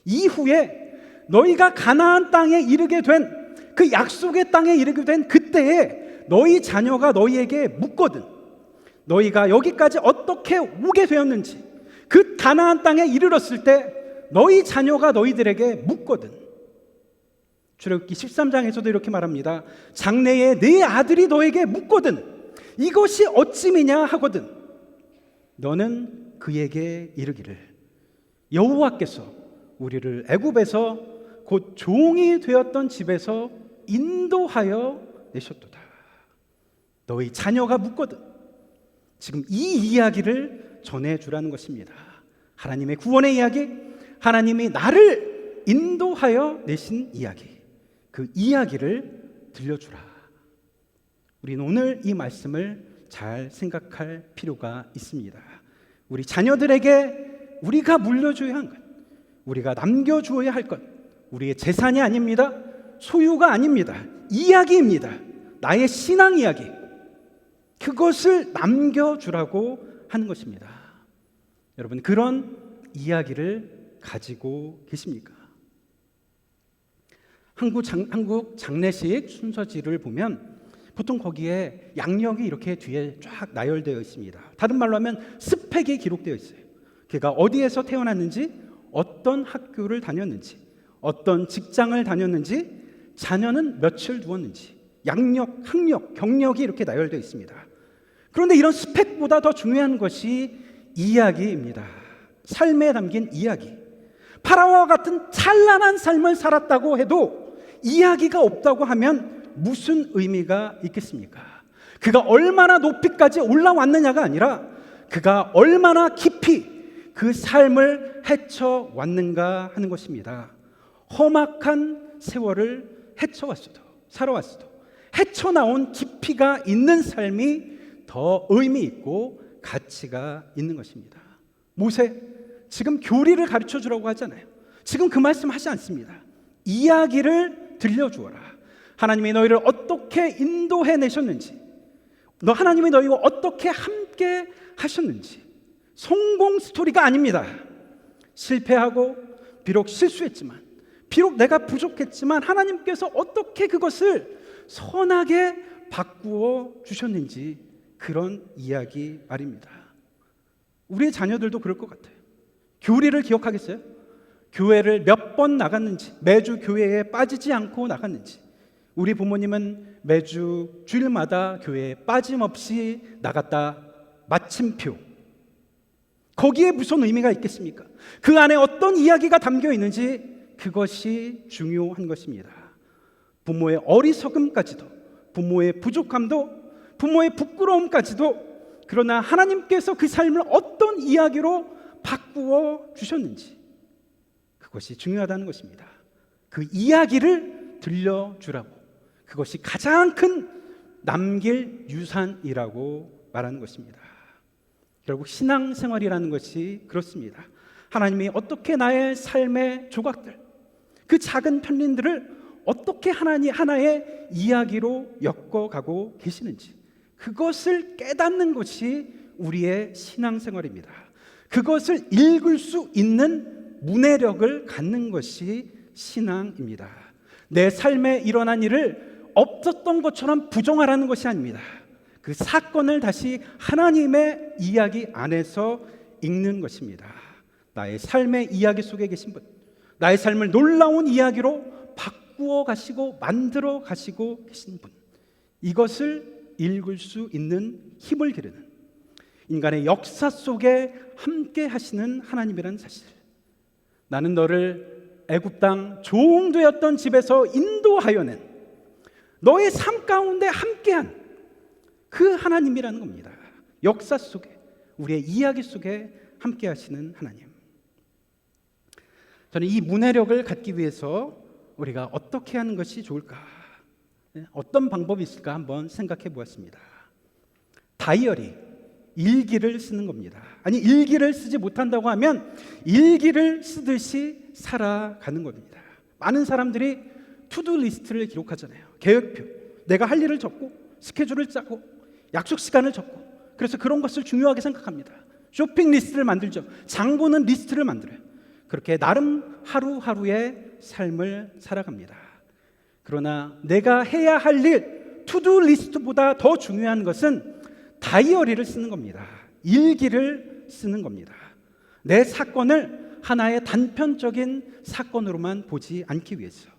이후에 너희가 가나안 땅에 이르게 된, 그 약속의 땅에 이르게 된 그때에 너희 자녀가 너희에게 묻거든, 너희가 여기까지 어떻게 오게 되었는지, 그 가나안 땅에 이르렀을 때 너희 자녀가 너희들에게 묻거든. 출애굽기 13장에서도 이렇게 말합니다. 장래에 네 아들이 너에게 묻거든 이것이 어찌미냐 하거든 너는 그에게 이르기를 여호와께서 우리를 애굽에서 곧 종이 되었던 집에서 인도하여 내셨도다. 너희 자녀가 묻거든. 지금 이 이야기를 전해주라는 것입니다. 하나님의 구원의 이야기, 하나님이 나를 인도하여 내신 이야기, 그 이야기를 들려주라. 우리는 오늘 이 말씀을 잘 생각할 필요가 있습니다. 우리 자녀들에게 우리가 물려줘야 한 것, 우리가 남겨주어야 할 것, 우리의 재산이 아닙니다. 소유가 아닙니다. 이야기입니다. 나의 신앙 이야기, 그것을 남겨주라고 하는 것입니다. 여러분, 그런 이야기를 가지고 계십니까? 한국 장례식 순서지를 보면 보통 거기에 양력이 이렇게 뒤에 쫙 나열되어 있습니다. 다른 말로 하면 스펙이 기록되어 있어요. 그가 어디에서 태어났는지, 어떤 학교를 다녔는지, 어떤 직장을 다녔는지, 자녀는 며칠 두었는지, 양력, 학력, 경력이 이렇게 나열되어 있습니다. 그런데 이런 스펙보다 더 중요한 것이 이야기입니다. 삶에 담긴 이야기. 파라오와 같은 찬란한 삶을 살았다고 해도 이야기가 없다고 하면 무슨 의미가 있겠습니까? 그가 얼마나 높이까지 올라왔느냐가 아니라 그가 얼마나 깊이 그 삶을 헤쳐왔는가 하는 것입니다. 험악한 세월을 헤쳐왔어도, 살아왔어도 헤쳐나온 깊이가 있는 삶이 더 의미 있고 가치가 있는 것입니다. 모세, 지금 교리를 가르쳐 주라고 하잖아요. 지금 그 말씀 하지 않습니다. 이야기를 들려주어라. 하나님이 너희를 어떻게 인도해 내셨는지, 하나님이 너희와 어떻게 함께 하셨는지, 성공 스토리가 아닙니다. 실패하고 비록 실수했지만, 비록 내가 부족했지만 하나님께서 어떻게 그것을 선하게 바꾸어 주셨는지, 그런 이야기 말입니다. 우리의 자녀들도 그럴 것 같아요. 교리를 기억하겠어요? 교회를 몇 번 나갔는지, 매주 교회에 빠지지 않고 나갔는지. 우리 부모님은 매주 주일마다 교회에 빠짐없이 나갔다 마침표. 거기에 무슨 의미가 있겠습니까? 그 안에 어떤 이야기가 담겨 있는지, 그것이 중요한 것입니다. 부모의 어리석음까지도, 부모의 부족함도, 부모의 부끄러움까지도, 그러나 하나님께서 그 삶을 어떤 이야기로 바꾸어 주셨는지, 그것이 중요하다는 것입니다. 그 이야기를 들려주라고, 그것이 가장 큰 남길 유산이라고 말하는 것입니다. 결국 신앙생활이라는 것이 그렇습니다. 하나님이 어떻게 나의 삶의 조각들, 그 작은 편린들을 어떻게 하나의 이야기로 엮어가고 계시는지, 그것을 깨닫는 것이 우리의 신앙생활입니다. 그것을 읽을 수 있는 문해력을 갖는 것이 신앙입니다. 내 삶에 일어난 일을 없었던 것처럼 부정하라는 것이 아닙니다. 그 사건을 다시 하나님의 이야기 안에서 읽는 것입니다. 나의 삶의 이야기 속에 계신 분, 나의 삶을 놀라운 이야기로 바꾸어 가시고 만들어 가시고 계신 분, 이것을 읽을 수 있는 힘을 기르는, 인간의 역사 속에 함께 하시는 하나님이라는 사실, 나는 너를 애굽 땅 종되었던 집에서 인도하여 낸, 너의 삶 가운데 함께한 그 하나님이라는 겁니다. 역사 속에, 우리의 이야기 속에 함께 하시는 하나님. 저는 이 문해력을 갖기 위해서 우리가 어떻게 하는 것이 좋을까, 어떤 방법이 있을까 한번 생각해 보았습니다. 다이어리, 일기를 쓰는 겁니다. 아니, 일기를 쓰지 못한다고 하면 일기를 쓰듯이 살아가는 겁니다. 많은 사람들이 투두 리스트를 기록하잖아요. 계획표, 내가 할 일을 적고 스케줄을 짜고 약속 시간을 적고, 그래서 그런 것을 중요하게 생각합니다. 쇼핑 리스트를 만들죠. 장 보는 리스트를 만들어요. 그렇게 나름 하루하루의 삶을 살아갑니다. 그러나 내가 해야 할 일, 투두 리스트보다 더 중요한 것은 다이어리를 쓰는 겁니다. 일기를 쓰는 겁니다. 내 사건을 하나의 단편적인 사건으로만 보지 않기 위해서,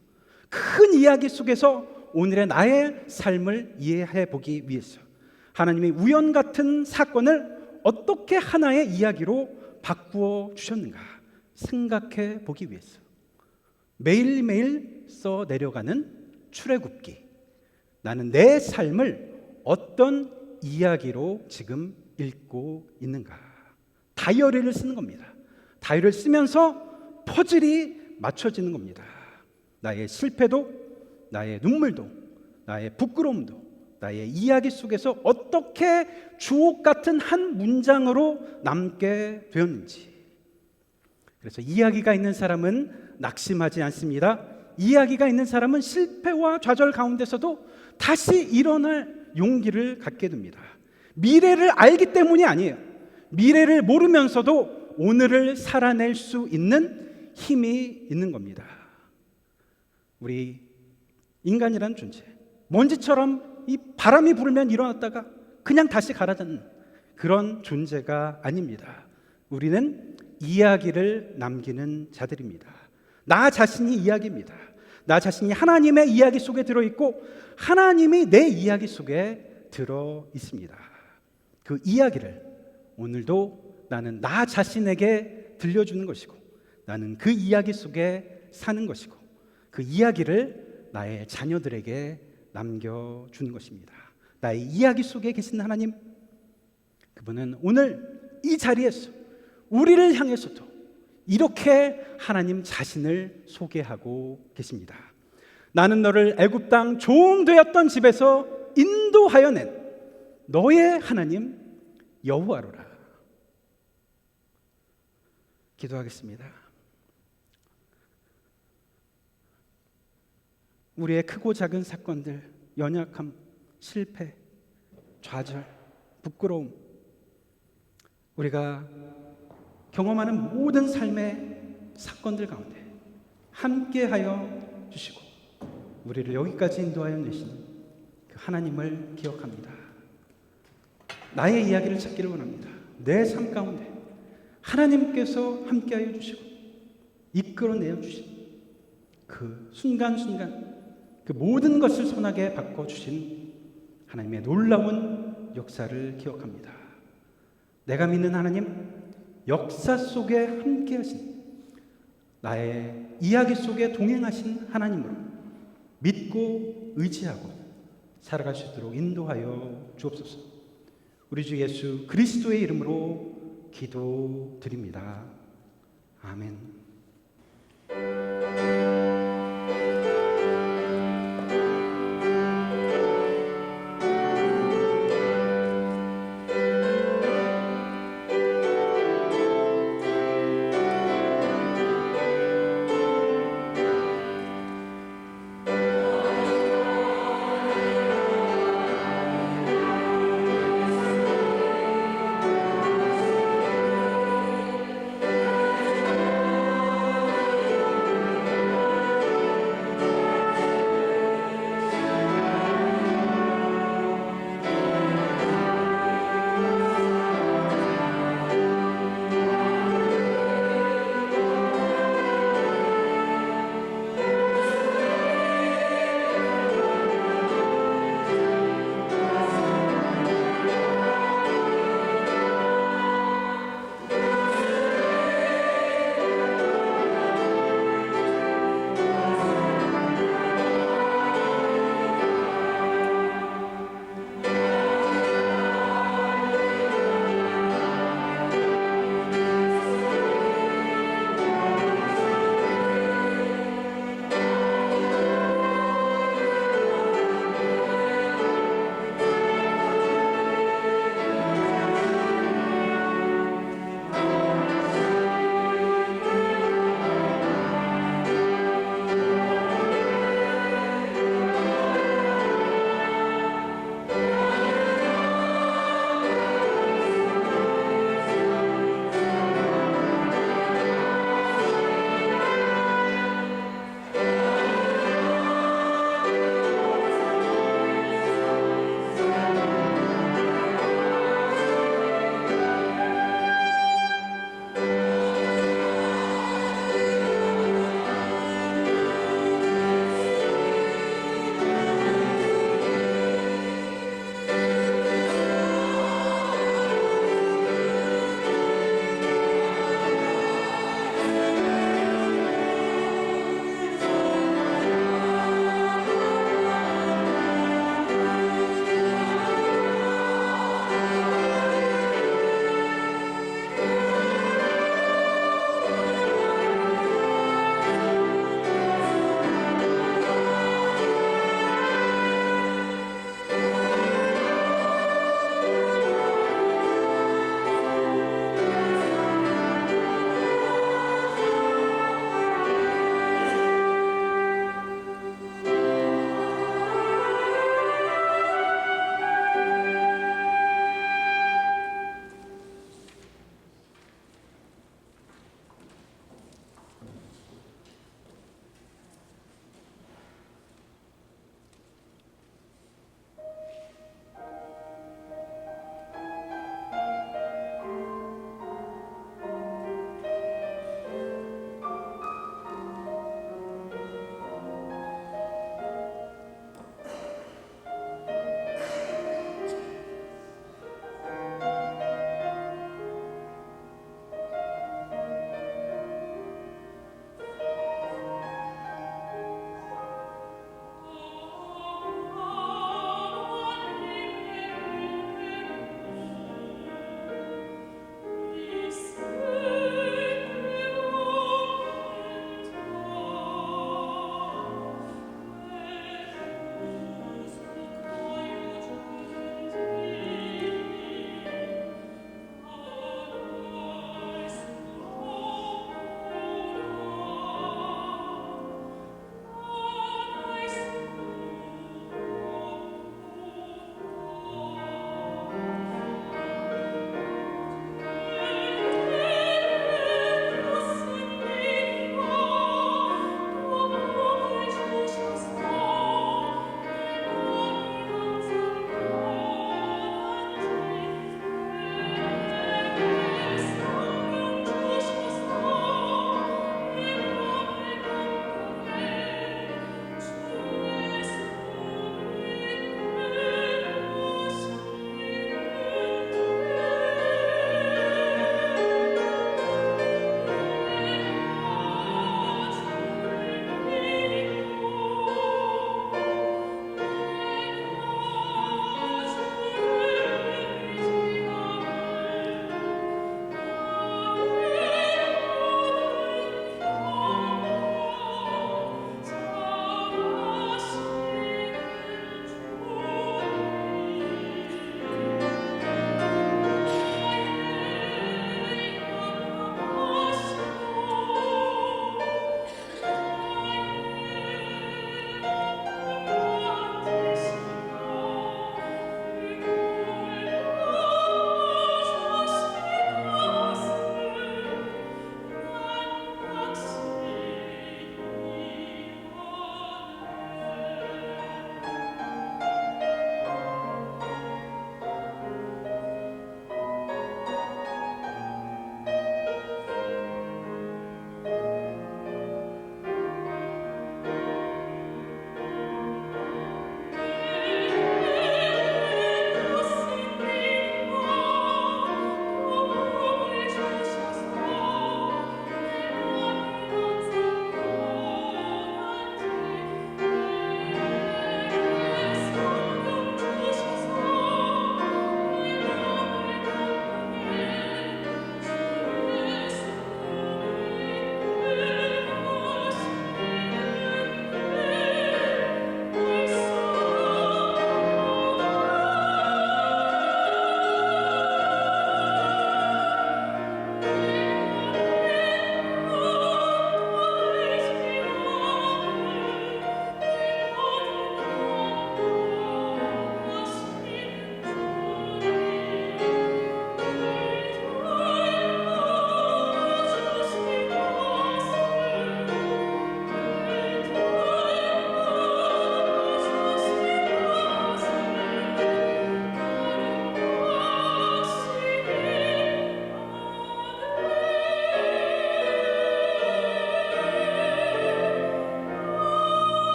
큰 이야기 속에서 오늘의 나의 삶을 이해해 보기 위해서 하나님이 우연 같은 사건을 어떻게 하나의 이야기로 바꾸어 주셨는가 생각해 보기 위해서 매일매일 써 내려가는 출애굽기, 나는 내 삶을 어떤 이야기로 지금 읽고 있는가, 다이어리를 쓰는 겁니다. 다이어리를 쓰면서 퍼즐이 맞춰지는 겁니다. 나의 실패도, 나의 눈물도, 나의 부끄러움도, 나의 이야기 속에서 어떻게 주옥 같은 한 문장으로 남게 되었는지. 그래서 이야기가 있는 사람은 낙심하지 않습니다. 이야기가 있는 사람은 실패와 좌절 가운데서도 다시 일어날 용기를 갖게 됩니다. 미래를 알기 때문이 아니에요. 미래를 모르면서도 오늘을 살아낼 수 있는 힘이 있는 겁니다. 우리 인간이라는 존재, 먼지처럼 이 바람이 불면 일어났다가 그냥 다시 가라앉는 그런 존재가 아닙니다. 우리는 이야기를 남기는 자들입니다. 나 자신이 이야기입니다. 나 자신이 하나님의 이야기 속에 들어있고 하나님이 내 이야기 속에 들어 있습니다. 그 이야기를 오늘도 나는 나 자신에게 들려주는 것이고, 나는 그 이야기 속에 사는 것이고, 그 이야기를 나의 자녀들에게 남겨주는 것입니다. 나의 이야기 속에 계신 하나님, 그분은 오늘 이 자리에서 우리를 향해서도 이렇게 하나님 자신을 소개하고 계십니다. 나는 너를 애굽 땅 종 되었던 집에서 인도하여 낸 너의 하나님 여호와로라. 기도하겠습니다. 우리의 크고 작은 사건들, 연약함, 실패, 좌절, 부끄러움, 우리가 경험하는 모든 삶의 사건들 가운데 함께하여 주시고 우리를 여기까지 인도하여 내신 그 하나님을 기억합니다. 나의 이야기를 찾기를 원합니다. 내 삶 가운데 하나님께서 함께하여 주시고 이끌어내어 주신 그 순간순간 그 모든 것을 선하게 바꿔주신 하나님의 놀라운 역사를 기억합니다. 내가 믿는 하나님, 역사 속에 함께하신, 나의 이야기 속에 동행하신 하나님으로 믿고 의지하고 살아갈 수 있도록 인도하여 주옵소서. 우리 주 예수 그리스도의 이름으로 기도드립니다. 아멘.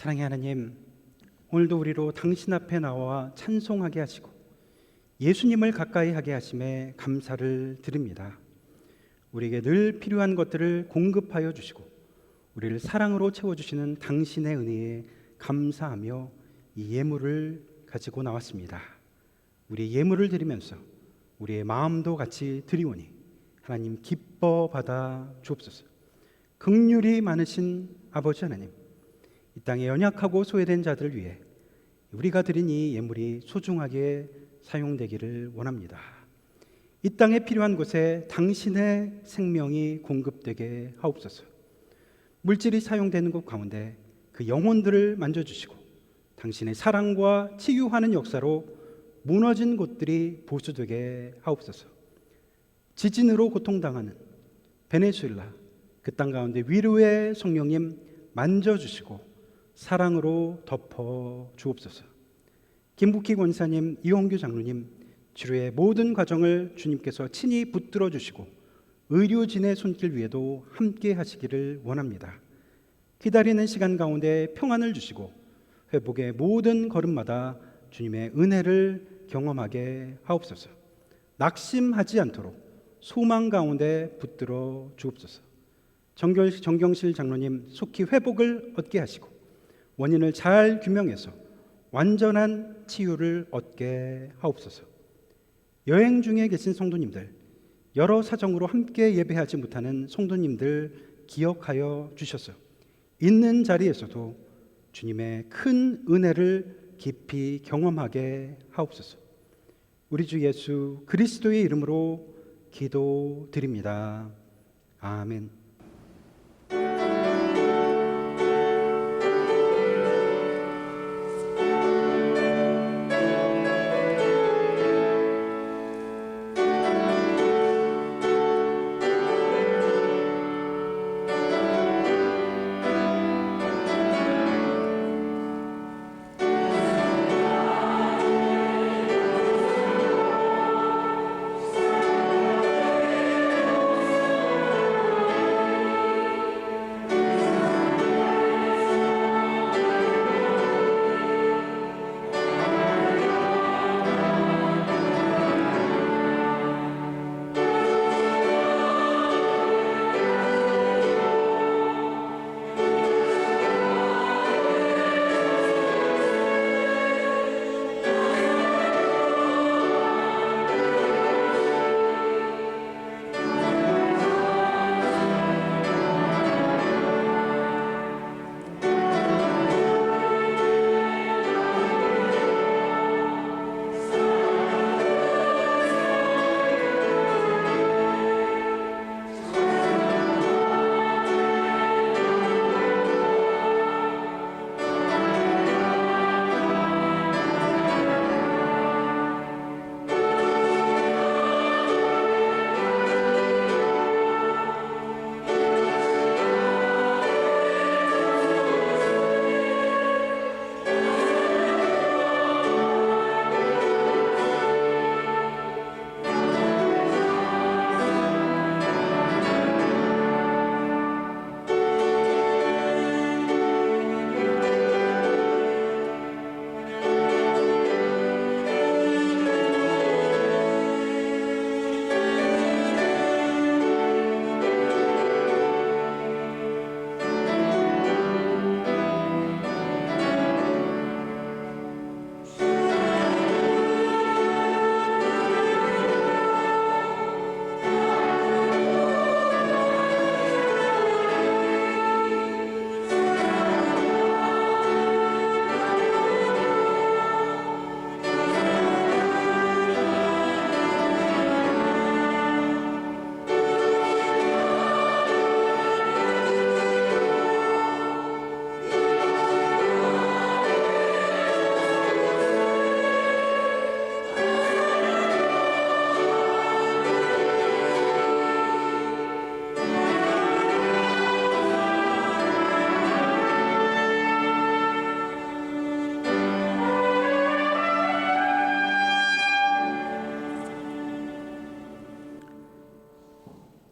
사랑의 하나님, 오늘도 우리로 당신 앞에 나와 찬송하게 하시고 예수님을 가까이 하게 하심에 감사를 드립니다. 우리에게 늘 필요한 것들을 공급하여 주시고 우리를 사랑으로 채워주시는 당신의 은혜에 감사하며 이 예물을 가지고 나왔습니다. 우리 예물을 드리면서 우리의 마음도 같이 드리오니 하나님 기뻐 받아 주옵소서. 긍휼이 많으신 아버지 하나님, 이 땅에 연약하고 소외된 자들을 위해 우리가 드린 이 예물이 소중하게 사용되기를 원합니다. 이 땅에 필요한 곳에 당신의 생명이 공급되게 하옵소서. 물질이 사용되는 곳 가운데 그 영혼들을 만져주시고 당신의 사랑과 치유하는 역사로 무너진 곳들이 보수되게 하옵소서. 지진으로 고통당하는 베네수엘라, 그 땅 가운데 위로의 성령님 만져주시고 사랑으로 덮어 주옵소서. 김국희 권사님, 이홍규 장로님 치료의 모든 과정을 주님께서 친히 붙들어 주시고 의료진의 손길 위에도 함께 하시기를 원합니다. 기다리는 시간 가운데 평안을 주시고 회복의 모든 걸음마다 주님의 은혜를 경험하게 하옵소서. 낙심하지 않도록 소망 가운데 붙들어 주옵소서. 정경실 장로님 속히 회복을 얻게 하시고 원인을 잘 규명해서 완전한 치유를 얻게 하옵소서. 여행 중에 계신 성도님들, 여러 사정으로 함께 예배하지 못하는 성도님들 기억하여 주셔서 있는 자리에서도 주님의 큰 은혜를 깊이 경험하게 하옵소서. 우리 주 예수 그리스도의 이름으로 기도드립니다. 아멘.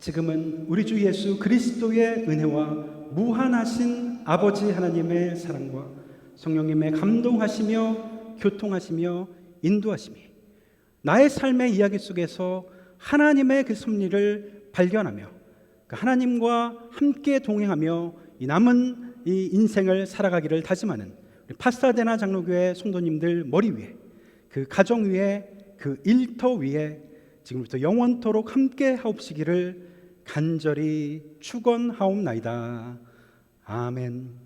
지금은 우리 주 예수 그리스도의 은혜와 무한하신 아버지 하나님의 사랑과 성령님의 감동하시며 교통하시며 인도하심이 나의 삶의 이야기 속에서 하나님의 그 섭리를 발견하며 그 하나님과 함께 동행하며 이 남은 이 인생을 살아가기를 다짐하는 우리 파사데나 장로교회 성도님들 머리 위에, 그 가정 위에, 그 일터 위에 지금부터 영원토록 함께 하옵시기를 간절히 축원하옵나이다. 아멘.